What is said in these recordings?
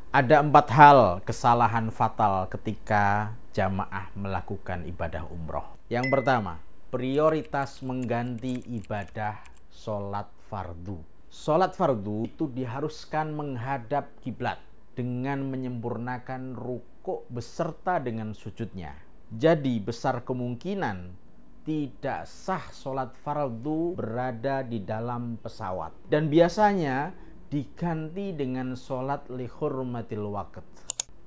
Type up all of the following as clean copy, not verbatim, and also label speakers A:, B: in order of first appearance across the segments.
A: Ada 4 hal kesalahan fatal ketika jamaah melakukan ibadah umroh. Yang pertama, prioritas mengganti ibadah sholat fardu. Sholat fardu itu diharuskan menghadap kiblat dengan menyempurnakan rukuk beserta dengan sujudnya. Jadi besar kemungkinan tidak sah sholat fardu berada di dalam pesawat. Dan biasanya diganti dengan sholat li hurmatil waqt.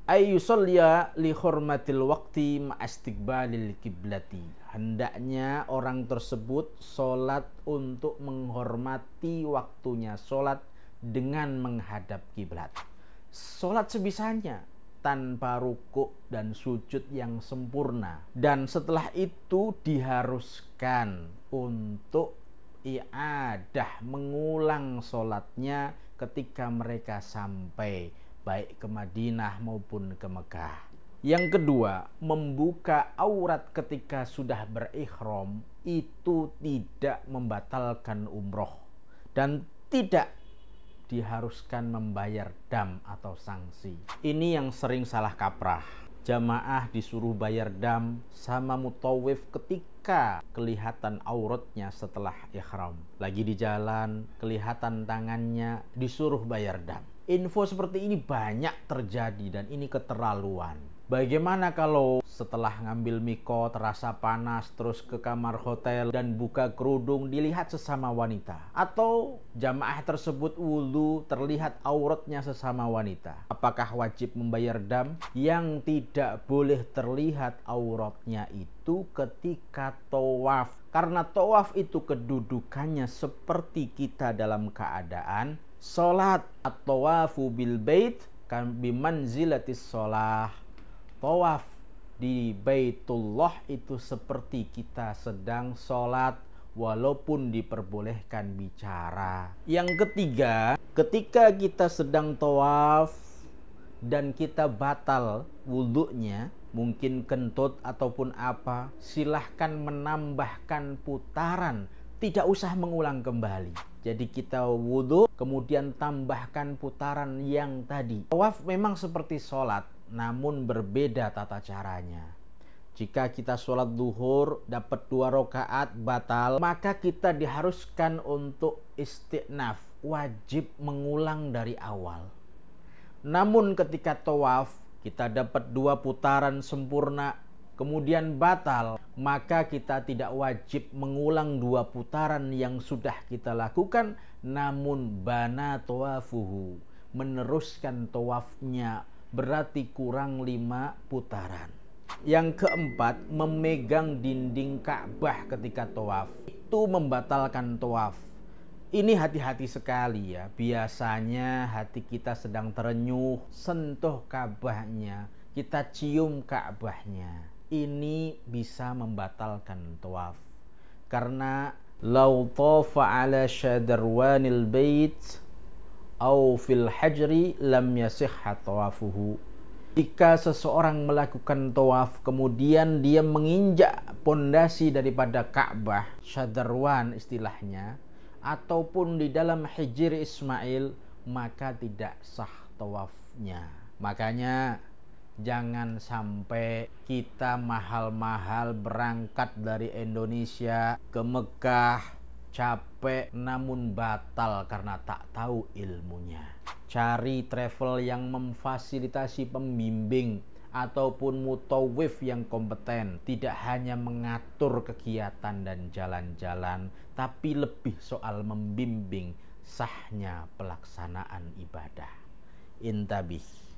A: Ayyusolya li hurmatil waqti ma'astiqbalil kiblati. Hendaknya orang tersebut sholat untuk menghormati waktunya sholat dengan menghadap kiblat. Sholat sebisanya tanpa rukuk dan sujud yang sempurna. Dan setelah itu diharuskan untuk i'adah, mengulang sholatnya ketika mereka sampai baik ke Madinah maupun ke Mekah. Yang kedua, membuka aurat ketika sudah berihram itu tidak membatalkan umroh dan tidak diharuskan membayar dam atau sanksi. Ini yang sering salah kaprah. Jamaah disuruh bayar dam sama mutawif ketika kelihatan auratnya setelah ihram. Lagi di jalan, kelihatan tangannya, disuruh bayar dam. Info seperti ini banyak terjadi dan ini keterlaluan. Bagaimana kalau setelah ngambil miko terasa panas terus ke kamar hotel dan buka kerudung dilihat sesama wanita? Atau jamaah tersebut wudhu terlihat auratnya sesama wanita? Apakah wajib membayar dam? Yang tidak boleh terlihat auratnya itu ketika tawaf. Karena tawaf itu kedudukannya seperti kita dalam keadaan sholat. At-tawafu bil bait kan bimanzilatis sholah. Tawaf di Baitullah itu seperti kita sedang sholat walaupun diperbolehkan bicara. Yang ketiga, ketika kita sedang tawaf dan kita batal wudhunya, mungkin kentut ataupun apa, silahkan menambahkan putaran, tidak usah mengulang kembali. Jadi kita wudhu kemudian tambahkan putaran yang tadi. Tawaf memang seperti sholat, namun berbeda tata caranya. Jika kita sholat duhur dapat 2 rakaat batal, maka kita diharuskan untuk istiqnaf, wajib mengulang dari awal. Namun ketika tawaf kita dapat 2 putaran sempurna kemudian batal, maka kita tidak wajib mengulang 2 putaran yang sudah kita lakukan, namun bana tawafuhu, meneruskan tawafnya, berarti kurang 5 putaran. Yang keempat, memegang dinding Ka'bah ketika tawaf itu membatalkan tawaf. Ini hati-hati sekali ya. Biasanya hati kita sedang terenyuh, sentuh Ka'bahnya, kita cium Ka'bahnya. Ini bisa membatalkan tawaf. Karena lau tafa ala syadarwanil bait au fil hajri lam yasihha tawafuhu. Jika seseorang melakukan tawaf kemudian dia menginjak pondasi daripada Ka'bah, syadarwan istilahnya, ataupun di dalam Hijr Ismail, maka tidak sah tawafnya. Makanya jangan sampai kita mahal-mahal berangkat dari Indonesia ke Mekah, capek namun batal karena tak tahu ilmunya. Cari travel yang memfasilitasi pembimbing ataupun mutawif yang kompeten, tidak hanya mengatur kegiatan dan jalan-jalan, tapi lebih soal membimbing sahnya pelaksanaan ibadah. Intabih.